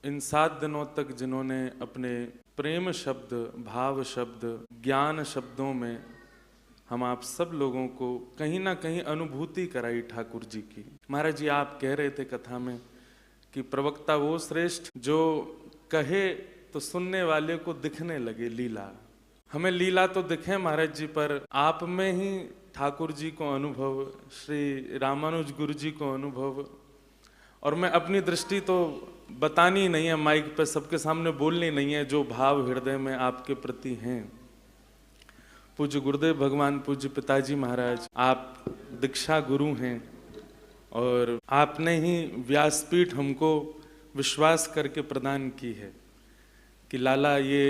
इन 7 दिनों तक जिन्होंने अपने प्रेम शब्द, भाव शब्द, ज्ञान शब्दों में हम आप सब लोगों को कहीं ना कहीं अनुभूति कराई ठाकुर जी की। महाराज जी आप कह रहे थे कथा में कि प्रवक्ता वो श्रेष्ठ जो कहे तो सुनने वाले को दिखने लगे लीला। हमें लीला तो दिखे महाराज जी, पर आप में ही ठाकुर जी को अनुभव, श्री रामानुज गुरु जी को अनुभव। और मैं अपनी दृष्टि तो बतानी नहीं है माइक पे, सबके सामने बोलनी नहीं है, जो भाव हृदय में आपके प्रति हैं। पूज्य गुरुदेव भगवान, पूज्य पिताजी महाराज, आप दीक्षा गुरु हैं और आपने ही व्यासपीठ हमको विश्वास करके प्रदान की है कि लाला ये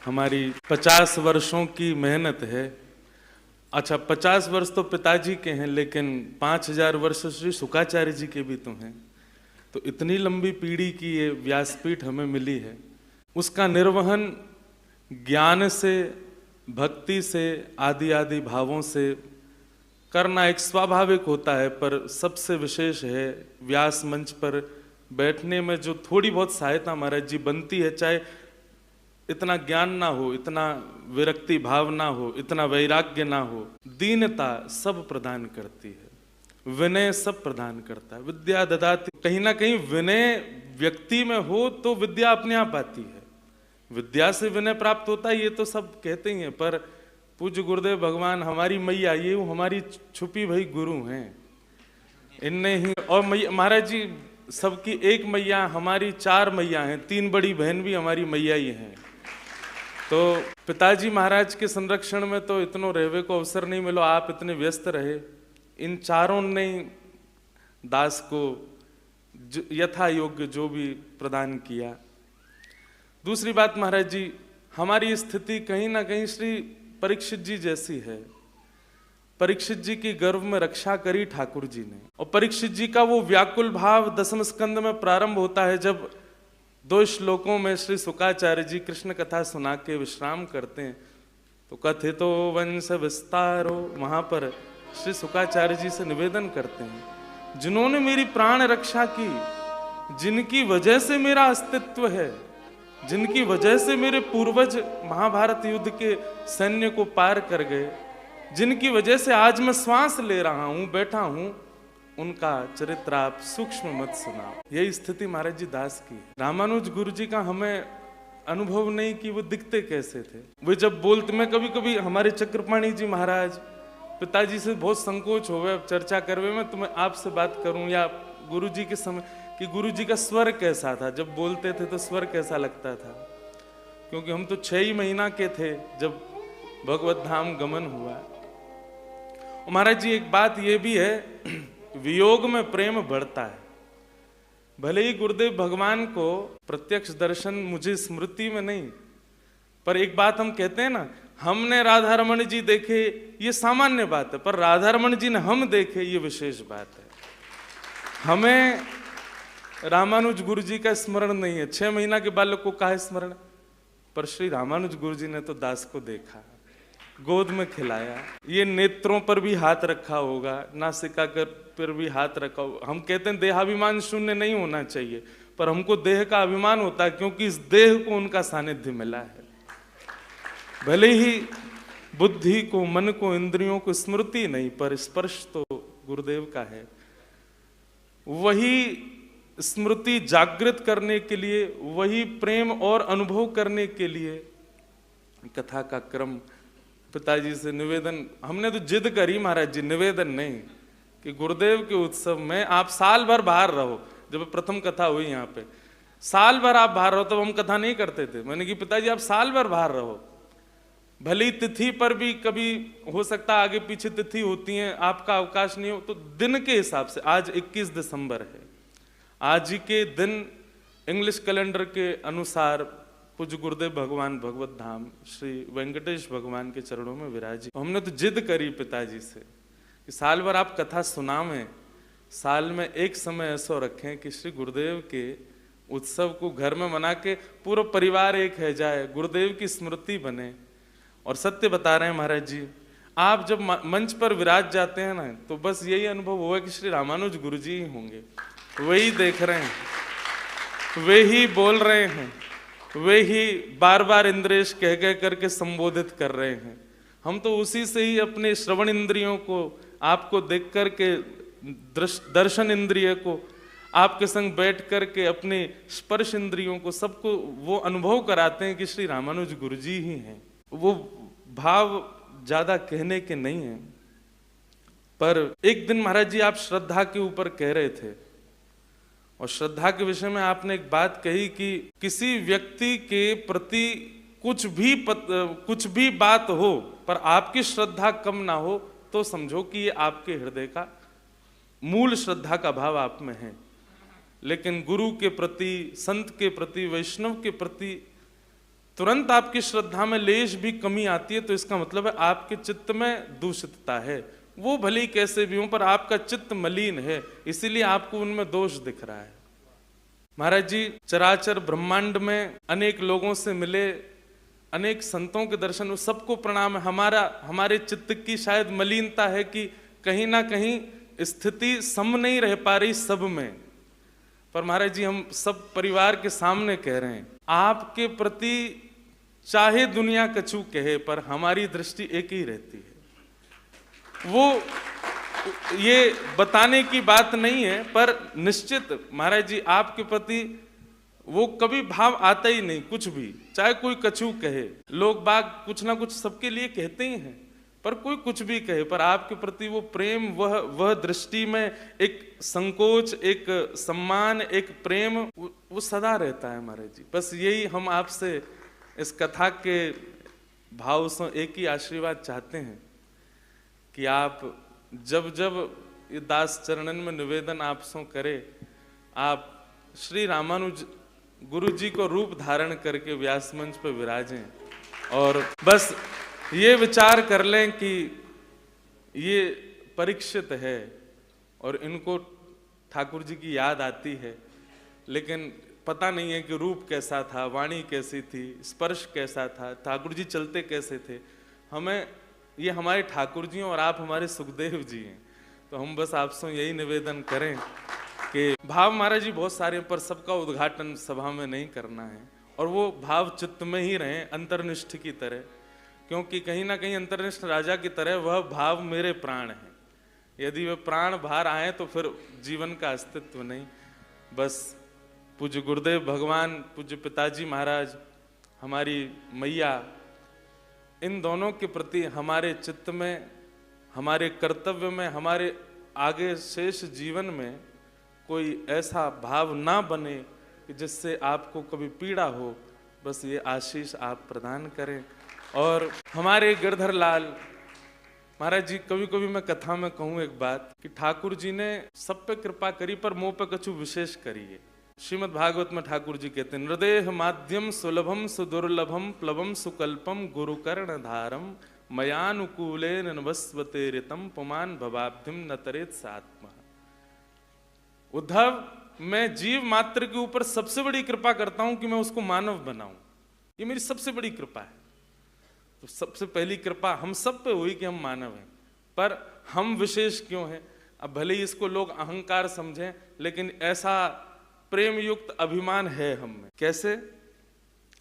हमारी 50 वर्षों की मेहनत है। अच्छा 50 वर्ष तो पिताजी के हैं, लेकिन 5000 वर्ष श्री शुकाचार्य जी के भी तो हैं। तो इतनी लंबी पीढ़ी की ये व्यासपीठ हमें मिली है, उसका निर्वहन ज्ञान से, भक्ति से, आदि आदि भावों से करना एक स्वाभाविक होता है। पर सबसे विशेष है व्यास मंच पर बैठने में जो थोड़ी बहुत सहायता महाराज जी बनती है, चाहे इतना ज्ञान ना हो, इतना विरक्ति भाव ना हो, इतना वैराग्य ना हो, दीनता सब प्रदान करती है, विनय सब प्रदान करता है। विद्या ददाति, कहीं ना कहीं विनय व्यक्ति में हो तो विद्या अपने आप आती है, विद्या से विनय प्राप्त होता है, ये तो सब कहते ही हैं। पर पूज्य गुरुदेव भगवान हमारी मैया, ये हमारी छुपी भई गुरु हैं, इनने ही। और महाराज जी सबकी एक मैया, हमारी 4 मैया हैं, 3 बड़ी बहन भी हमारी मैया ही हैं। तो पिताजी महाराज के संरक्षण में तो इतनो रहवे को अवसर नहीं मिलो, आप इतने व्यस्त रहे। इन चारों ने दास को यथा योग्य जो भी प्रदान किया। दूसरी बात महाराज जी, हमारी स्थिति कहीं ना कहीं श्री परीक्षित जी जैसी है। परीक्षित जी की गर्भ में रक्षा करी ठाकुर जी ने, और परीक्षित जी का वो व्याकुल भाव 10वें स्कंद में प्रारंभ होता है, जब 2 श्लोकों में श्री शुकाचार्य जी कृष्ण कथा सुना के विश्राम करते हैं। तो कथितो वंश विस्तारो, वहां पर श्री शुकाचार्य जी से निवेदन करते हैं, जिन्होंने मेरी प्राण रक्षा की, जिनकी वजह से मेरा अस्तित्व है, जिनकी वजह से मेरे पूर्वज महाभारत युद्ध के सैन्य को पार कर गए, जिनकी वजह से आज मैं श्वास ले रहा हूं, बैठा हूं, उनका चरित्र आप सूक्ष्म मत सुनाओ। यही स्थिति महाराज जी दास की। रामानुज गुरु जी का हमें अनुभव नहीं कि वो दिखते कैसे थे। वे जब बोलते, मैं कभी कभी हमारे चक्रपाणी जी महाराज पिताजी से बहुत संकोच हो गए अब चर्चा करवे में, तो मैं आपसे बात करूं या गुरु जी के समय कि गुरु जी का स्वर कैसा था, जब बोलते थे तो स्वर कैसा लगता था। क्योंकि हम तो 6 ही महीना के थे जब भगवत धाम गमन हुआ। महाराज जी एक बात ये भी है, वियोग में प्रेम बढ़ता है। भले ही गुरुदेव भगवान को प्रत्यक्ष दर्शन मुझे स्मृति में नहीं, पर एक बात हम कहते हैं ना, हमने राधा रमण जी देखे, ये सामान्य बात है, पर राधा रमण जी ने हम देखे, ये विशेष बात है। हमें रामानुज गुरु जी का स्मरण नहीं है, 6 महीना के बालक को कहा स्मरण, पर श्री रामानुज गुरु जी ने तो दास को देखा, गोद में खिलाया, ये नेत्रों पर भी हाथ रखा होगा, नासिका पर भी हाथ रखा होगा। हम कहते हैं देहाभिमान शून्य नहीं होना चाहिए, पर हमको देह का अभिमान होता है, क्योंकि इस देह को उनका सानिध्य मिला है। भले ही बुद्धि को, मन को, इंद्रियों को स्मृति नहीं, पर स्पर्श तो गुरुदेव का है। वही स्मृति जागृत करने के लिए, वही प्रेम और अनुभव करने के लिए कथा का क्रम पिताजी से निवेदन, हमने तो जिद करी महाराज जी, निवेदन नहीं, कि गुरुदेव के उत्सव में आप साल भर बाहर रहो। जब प्रथम कथा हुई यहाँ पे, साल भर आप बाहर रहो, तब हम कथा नहीं करते थे। मैंने कि पिताजी आप साल भर बाहर रहो, भली तिथि पर भी कभी हो सकता आगे पीछे तिथि होती है, आपका अवकाश नहीं हो, तो दिन के हिसाब से आज 21 दिसंबर है, आज ही के दिन इंग्लिश कैलेंडर के अनुसार पूज्य गुरुदेव भगवान भगवत धाम श्री वेंकटेश भगवान के चरणों में विराजी। हमने तो जिद करी पिताजी से कि साल भर आप कथा सुनावें, साल में एक समय ऐसा रखें कि श्री गुरुदेव के उत्सव को घर में मना के पूरा परिवार एक है जाए, गुरुदेव की स्मृति बने। और सत्य बता रहे हैं महाराज जी, आप जब मंच पर विराज जाते हैं ना, तो बस यही अनुभव हुआ कि श्री रामानुज गुरु जी ही होंगे, वही देख रहे हैं। वे ही बोल रहे हैं, वे ही बार बार इंद्रेश कह कह करके संबोधित कर रहे हैं। हम तो उसी से ही अपने श्रवण इंद्रियों को, आपको देख करके दर्शन इंद्रिय को, आपके संग बैठ करके अपने स्पर्श इंद्रियों को, सबको वो अनुभव कराते हैं कि श्री रामानुज गुरु जी ही हैं। वो भाव ज्यादा कहने के नहीं हैं। पर एक दिन महाराज जी आप श्रद्धा के ऊपर कह रहे थे, और श्रद्धा के विषय में आपने एक बात कही कि किसी व्यक्ति के प्रति कुछ भी बात हो पर आपकी श्रद्धा कम ना हो तो समझो कि ये आपके हृदय का मूल श्रद्धा का भाव आप में है। लेकिन गुरु के प्रति, संत के प्रति, वैष्णव के प्रति तुरंत आपकी श्रद्धा में लेश भी कमी आती है तो इसका मतलब है आपके चित्त में दूषितता है। वो भले ही कैसे भी हो पर आपका चित्त मलिन है, इसीलिए आपको उनमें दोष दिख रहा है। महाराज जी चराचर ब्रह्मांड में अनेक लोगों से मिले, अनेक संतों के दर्शन हुए, सबको प्रणाम है। हमारे चित्त की शायद मलिनता है कि कहीं ना कहीं स्थिति सम नहीं रह पा रही सब में। पर महाराज जी हम सब परिवार के सामने कह रहे हैं, आपके प्रति चाहे दुनिया कछु कहे पर हमारी दृष्टि एक ही रहती है। वो ये बताने की बात नहीं है, पर निश्चित महाराज जी आपके प्रति वो कभी भाव आता ही नहीं, कुछ भी, चाहे कोई कछु कहे। लोग बाग कुछ ना कुछ सबके लिए कहते ही हैं, पर कोई कुछ भी कहे, पर आपके प्रति वो प्रेम, वह दृष्टि में एक संकोच, एक सम्मान, एक प्रेम वो सदा रहता है महाराज जी। बस यही हम आपसे इस कथा के भाव से एक ही आशीर्वाद चाहते हैं कि आप जब जब ये दास चरणन में निवेदन आप सो करे, आप श्री रामानुज गुरु जी को रूप धारण करके व्यास मंच पर विराजें और बस ये विचार कर लें कि ये परीक्षित है और इनको ठाकुर जी की याद आती है, लेकिन पता नहीं है कि रूप कैसा था, वाणी कैसी थी, स्पर्श कैसा था, ठाकुर जी चलते कैसे थे। हमें ये हमारे ठाकुर जी और आप हमारे सुखदेव जी हैं, तो हम बस आपसे यही निवेदन करें कि भाव महाराज जी बहुत सारे, पर सबका उद्घाटन सभा में नहीं करना है और वो भाव चित्त में ही रहें अंतर्निष्ठ की तरह, क्योंकि कहीं ना कहीं अंतर्निष्ठ राजा की तरह वह भाव मेरे प्राण है। यदि वे प्राण बाहर आए तो फिर जीवन का अस्तित्व नहीं। बस पूज्य गुरुदेव भगवान, पूज्य पिताजी महाराज, हमारी मैया, इन दोनों के प्रति हमारे चित्त में, हमारे कर्तव्य में, हमारे आगे शेष जीवन में कोई ऐसा भाव ना बने कि जिससे आपको कभी पीड़ा हो। बस ये आशीष आप प्रदान करें। और हमारे गिरधर लाल महाराज जी, कभी कभी मैं कथा में कहूँ एक बात कि ठाकुर जी ने सब पे कृपा करी पर मोह पे कछु विशेष करी है। श्रीमद् भागवत में ठाकुर जी कहते हैं, हृदय माध्यम सुलभम सुदुर्लभम प्लवम सुकल्पम गुरुकर्ण धारम मयानुकूले नवस्वते ऋतम पुमान भवाब्धिम न तरेत सात्मा। उद्धव, मैं जीव मात्र के ऊपर सबसे बड़ी कृपा करता हूं कि मैं उसको मानव बनाऊं, ये मेरी सबसे बड़ी कृपा है। तो सबसे पहली कृपा हम सब पे हुई कि हम मानव हैं, पर हम विशेष क्यों हैं? अब भले ही इसको लोग अहंकार समझें, लेकिन ऐसा प्रेम युक्त अभिमान है हम में। कैसे?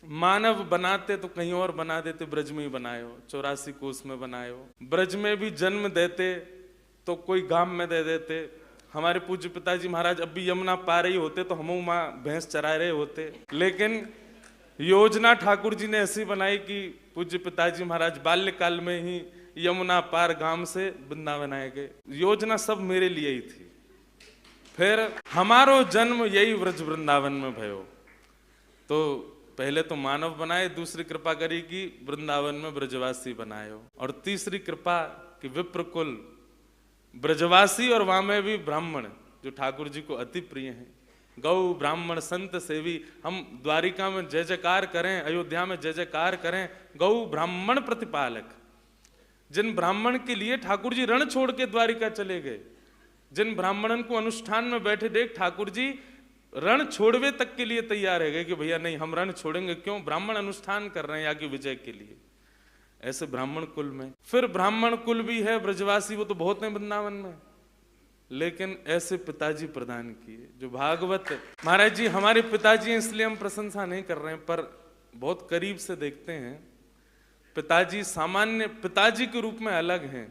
मानव बनाते तो कहीं और बना देते, ब्रज में ही बनाए हो, 84 कोस में बनाए हो। ब्रज में भी जन्म देते तो कोई गांव में दे देते। हमारे पूज्य पिताजी महाराज अब भी यमुना पार ही होते तो हम वहां भैंस चरा रहे होते। लेकिन योजना ठाकुर जी ने ऐसी बनाई कि पूज्य पिताजी महाराज बाल्यकाल में ही यमुना पार गांव से वृंदावन आए गए। योजना सब मेरे लिए ही थी। फिर हमारो जन्म यही व्रज वृंदावन में भयो। तो पहले तो मानव बनाए, दूसरी कृपा करी कि वृंदावन में ब्रजवासी बनाए हो, और तीसरी कृपा कि विप्रकुल ब्रजवासी और वहां में भी ब्राह्मण जो ठाकुर जी को अति प्रिय हैं। गौ ब्राह्मण संत सेवी, हम द्वारिका में जय जयकार करें, अयोध्या में जय जयकार करें, गौ ब्राह्मण प्रतिपालक। जिन ब्राह्मण के लिए ठाकुर जी रण छोड़ के द्वारिका चले गए, जिन ब्राह्मणन को अनुष्ठान में बैठे देख ठाकुर जी रण छोड़वे तक के लिए तैयार है गए कि भैया नहीं, हम रण छोड़ेंगे क्यों, ब्राह्मण अनुष्ठान कर रहे हैं यहाँ की विजय के लिए। ऐसे ब्राह्मण कुल में फिर ब्राह्मण कुल भी है ब्रजवासी, वो तो बहुत है वृंदावन में। लेकिन ऐसे पिताजी प्रदान किए जो भागवत। महाराज जी हमारे पिताजी, इसलिए हम प्रशंसा नहीं कर रहे हैं, पर बहुत करीब से देखते हैं। पिताजी सामान्य पिताजी के रूप में अलग हैं,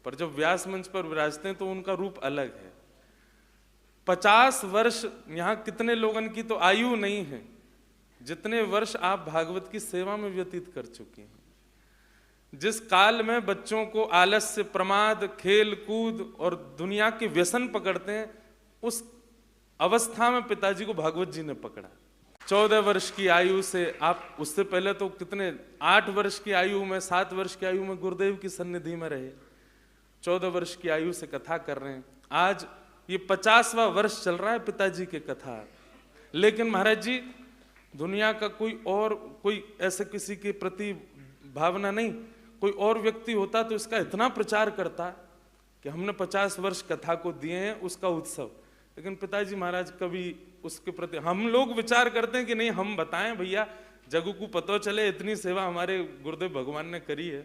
पर जब व्यास मंच पर विराजते हैं तो उनका रूप अलग है। 50 वर्ष यहाँ कितने लोगों की तो आयु नहीं है जितने वर्ष आप भागवत की सेवा में व्यतीत कर चुके हैं। जिस काल में बच्चों को आलस्य, प्रमाद, खेल कूद और दुनिया के व्यसन पकड़ते हैं, उस अवस्था में पिताजी को भागवत जी ने पकड़ा। 14 वर्ष की आयु से आप, उससे पहले तो कितने 8 वर्ष की आयु में, 7 वर्ष की आयु में गुरुदेव की सन्निधि में रहे, 14 वर्ष की आयु से कथा कर रहे हैं। आज ये 50वां वर्ष चल रहा है पिताजी के कथा। लेकिन महाराज जी दुनिया का कोई ऐसे किसी के प्रति भावना नहीं, कोई और व्यक्ति होता तो इसका इतना प्रचार करता कि हमने 50 वर्ष कथा को दिए हैं, उसका उत्सव। लेकिन पिताजी महाराज कभी उसके प्रति, हम लोग विचार करते हैं कि नहीं हम बताएं भैया, जगू को पता चले इतनी सेवा हमारे गुरुदेव भगवान ने करी है।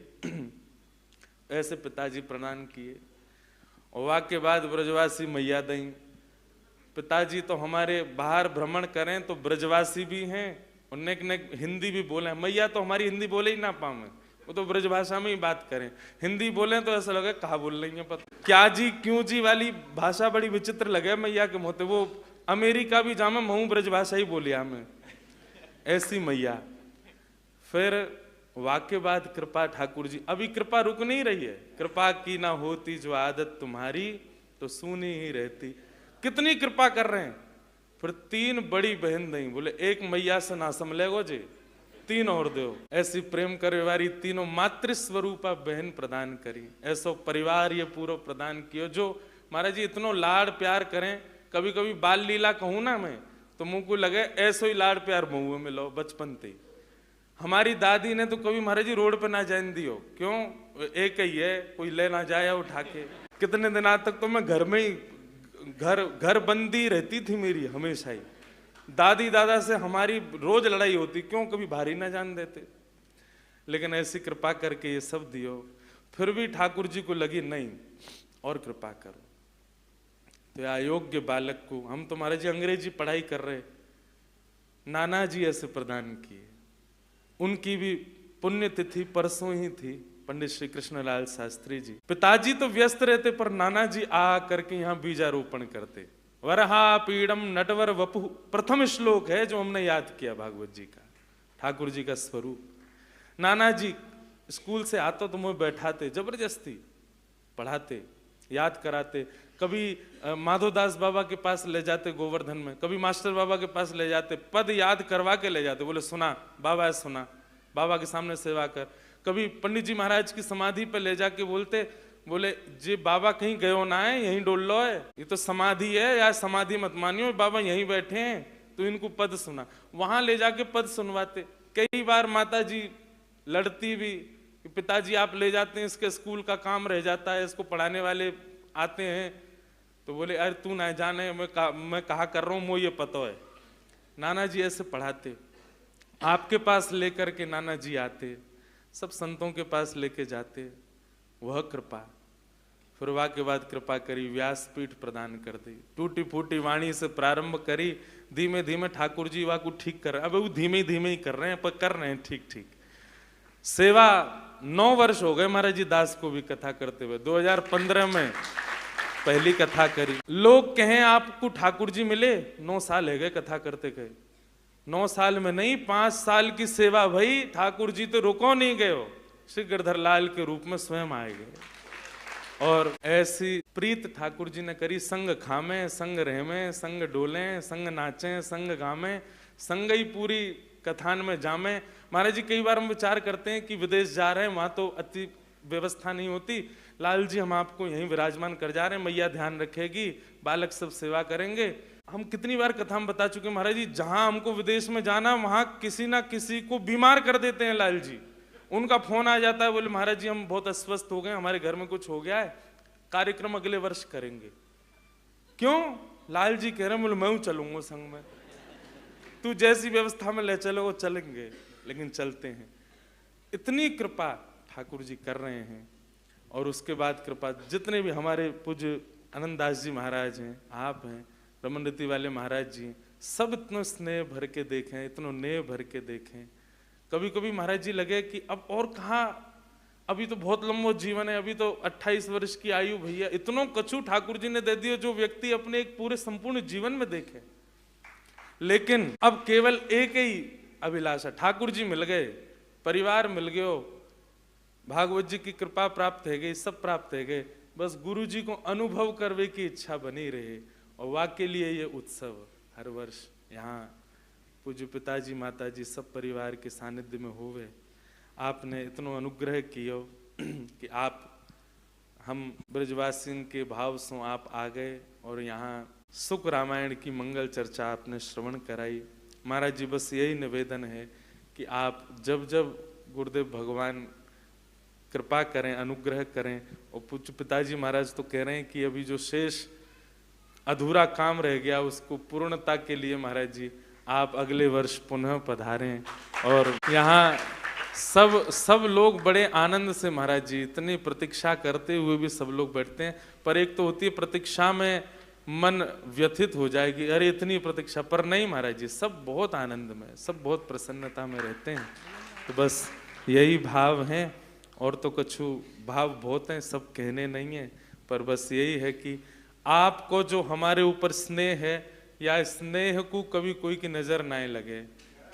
ऐसे पिताजी प्रणाम किए। और वाक्य बाद ब्रजवासी मैया दई। पिताजी तो हमारे बाहर भ्रमण करें तो ब्रजवासी भी हैं और नेक हिंदी भी बोले। मैया तो हमारी हिंदी बोले ही ना पावे, वो तो ब्रज भाषा में ही बात करें। हिंदी बोले तो ऐसा लगे कहा बोल रही है, पता क्या जी क्यों जी वाली भाषा बड़ी विचित्र लगे मैया के मुँह। वो अमेरिका भी जामे महू ब्रज भाषा ही बोलिया हमें, ऐसी मैया। फिर वाक्य बाद कृपा ठाकुर जी। अभी कृपा रुक नहीं रही है। कृपा की ना होती जो आदत तुम्हारी तो सुनी ही रहती। कितनी कृपा कर रहे हैं। फिर 3 बड़ी बहन दई, बोले एक मैया से ना संभलेगो जी, 3 और दो। ऐसी प्रेम करे वाली तीनों मातृ स्वरूपा बहन प्रदान करी। ऐसो परिवार ये पूरा प्रदान कियो जो महाराज जी इतनो लाड़ प्यार करें। कभी कभी बाल लीला कहूँ ना मैं तो मुंह को लगे ऐसो ही लाड़ प्यार मुँह में लो बचपन से। हमारी दादी ने तो कभी महाराज जी रोड पे ना जाने दियो, क्यों, एक ही है, कोई ले ना जाए उठा के। कितने दिन तक तो मैं घर में ही घर बंदी रहती थी मेरी हमेशा ही। दादी दादा से हमारी रोज लड़ाई होती, क्यों, कभी भारी ना जान देते। लेकिन ऐसी कृपा करके ये सब दियो। फिर भी ठाकुर जी को लगी नहीं और कृपा करो। तो अयोग्य बालक को, हम तो महाराज जी अंग्रेजी पढ़ाई कर रहे, नाना जी ऐसे प्रदान किए। उनकी भी पुण्यतिथि परसों ही थी, पंडित श्री कृष्णलाल शास्त्री जी। पिताजी तो व्यस्त रहते पर नाना जी आ करके यहाँ बीजारोपण करते। वरहा पीड़म नटवर वपु प्रथम श्लोक है जो हमने याद किया भागवत जी का, ठाकुर जी का स्वरूप। नाना जी स्कूल से आते तो मुझे बैठाते, जबरदस्ती पढ़ाते, याद कराते। कभी माधोदास बाबा के पास ले जाते गोवर्धन में, कभी मास्टर बाबा के पास ले जाते, पद याद करवा के ले जाते। बोले सुना बाबा, सुना बाबा के सामने सेवा कर। कभी पंडित जी महाराज की समाधि पे ले जाके बोलते, बोले जी बाबा कहीं गयो ना है, यहीं डोल लो है, ये तो समाधि है, या समाधि मत मानियो, बाबा यहीं बैठे हैं तो इनको पद सुना। वहां ले जाके पद सुनवाते। कई बार माता जी लड़ती भी, पिताजी आप ले जाते हैं, इसके स्कूल का काम रह जाता है, इसको पढ़ाने वाले आते हैं। तो बोले अरे तू ना जाने, मैं कहा कर रहा हूँ, मुझे ये पता है। नाना जी ऐसे पढ़ाते, आपके पास लेकर के नाना जी आते, सब संतों के पास लेके जाते। वह कृपा। फिर वाह के बाद कृपा करी, व्यासपीठ प्रदान कर दी। टूटी फूटी वाणी से प्रारंभ करी, धीमे धीमे ठाकुर जी वाह को ठीक कर रहे हैं। अब वो धीमे धीमे ही कर रहे हैं, पर कर रहे हैं ठीक ठीक। सेवा 9 वर्ष हो गए महाराज जी दास को भी कथा करते हुए। 2015 में पहली कथा करी। लोग कहें आपको ठाकुर जी मिले, 9 साल है गए कथा करते गए। 9 साल में नहीं, 5 साल की सेवा भाई। ठाकुर जी तो रुको नहीं गए हो, श्री गिरधर लाल के रूप में स्वयं आए गए। और ऐसी प्रीत ठाकुर जी ने करी। संग खामे, संग रहमे, संग डोले, संग नाचे, संग गामे, संग ही पूरी कथान में जामे। महाराज जी कई बार हम विचार करते हैं कि विदेश जा रहे हैं, वहां तो अति व्यवस्था नहीं होती। लाल जी हम आपको यहीं विराजमान कर जा रहे हैं, मैया ध्यान रखेगी, बालक सब सेवा करेंगे। हम कितनी बार कथा में बता चुके महाराज जी, जहां हमको विदेश में जाना वहां किसी ना किसी को बीमार कर देते हैं लाल जी। उनका फोन आ जाता है, बोले महाराज जी हम बहुत अस्वस्थ हो गए, हमारे घर में कुछ हो गया है, कार्यक्रम अगले वर्ष करेंगे। क्यों? लाल जी कह रहे हैं, बोले मैं चलूंगा संग में, तू जैसी व्यवस्था में ले चलो वो चलेंगे। लेकिन चलते हैं। इतनी कृपा ठाकुर जी कर रहे हैं। और उसके बाद कृपा जितने भी हमारे पूज्य आनंददास जी महाराज हैं, आप हैं, रमन रीति वाले महाराज जी, सब इतना स्नेह भर के देखें, इतना नेह भर के देखें। कभी कभी महाराज जी लगे कि अब और कहाँ, अभी तो बहुत लंबा जीवन है, अभी तो 28 वर्ष की आयु भैया, इतनों कछु ठाकुर जी ने दे दिया जो व्यक्ति अपने एक पूरे संपूर्ण जीवन में देखे। लेकिन अब केवल एक ही अभिलाषा, ठाकुर जी मिल गए, परिवार मिल गयो, भागवत जी की कृपा प्राप्त है गई, सब प्राप्त है गए, बस गुरु जी को अनुभव करने की इच्छा बनी रहे। और वाकई लिए ये उत्सव हर वर्ष यहाँ पूज्य पिताजी माताजी सब परिवार के सानिध्य में होवे। आपने इतना अनुग्रह कियो कि आप हम ब्रजवासियों के भाव से आप आ गए और यहाँ सुख रामायण की मंगल चर्चा आपने श्रवण कराई। महाराज जी बस यही निवेदन है कि आप जब जब गुरुदेव भगवान कृपा करें, अनुग्रह करें, और पूज्य पिताजी महाराज तो कह रहे हैं कि अभी जो शेष अधूरा काम रह गया उसको पूर्णता के लिए महाराज जी आप अगले वर्ष पुनः पधारें। और यहाँ सब लोग बड़े आनंद से महाराज जी इतनी प्रतीक्षा करते हुए भी सब लोग बैठते हैं, पर एक तो होती है प्रतीक्षा में मन व्यथित हो जाएगी, अरे इतनी प्रतीक्षा, पर नहीं महाराज जी सब बहुत आनंद में, सब बहुत प्रसन्नता में रहते हैं। तो बस यही भाव हैं, और तो कुछ भाव बहुत हैं, सब कहने नहीं है, पर बस यही है कि आपको जो हमारे ऊपर स्नेह है, या स्नेह को कभी कोई की नजर ना लगे,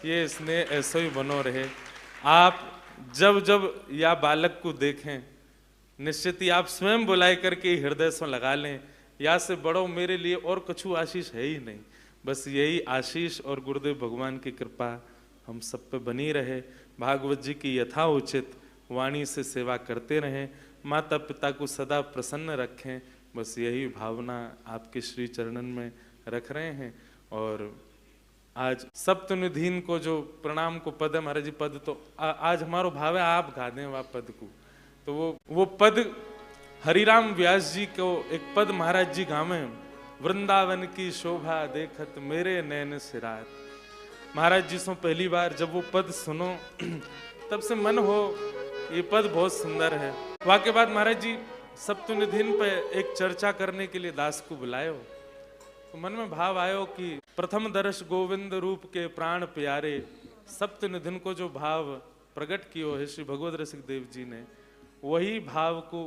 ये स्नेह ऐसा ही बनो रहे। आप जब जब या बालक को देखें निश्चित ही आप स्वयं बुलाए करके हृदय से लगा लें, या से बड़ो मेरे लिए और कुछ आशीष है ही नहीं। बस यही आशीष और गुरुदेव भगवान की कृपा हम सब पे बनी रहे। भागवत जी की यथा उचित वाणी से सेवा करते रहें, माता पिता को सदा प्रसन्न रखें, बस यही भावना आपके श्री चरणन में रख रहे हैं। और आज सप्तनिधीन को जो प्रणाम को पद है महाराज जी, पद तो आज हमारो भाव है आप गा दें वह पद को, तो वो पद हरिराम व्यास जी को एक पद महाराज जी गावे, वृंदावन की शोभा देखत मेरे नैन सिरात। महाराज जी से पहली बार जब वो पद सुनो तब से मन हो ये पद बहुत सुंदर है। वहाँ के बाद महाराज जी सप्तनिधिन पे एक चर्चा करने के लिए दास को बुलायो, तो मन में भाव आयो कि प्रथम दर्श गोविंद रूप के प्राण प्यारे, सप्तनिधिन को जो भाव प्रकट कियो है श्री भगवत रसिक देव जी ने, वही भाव को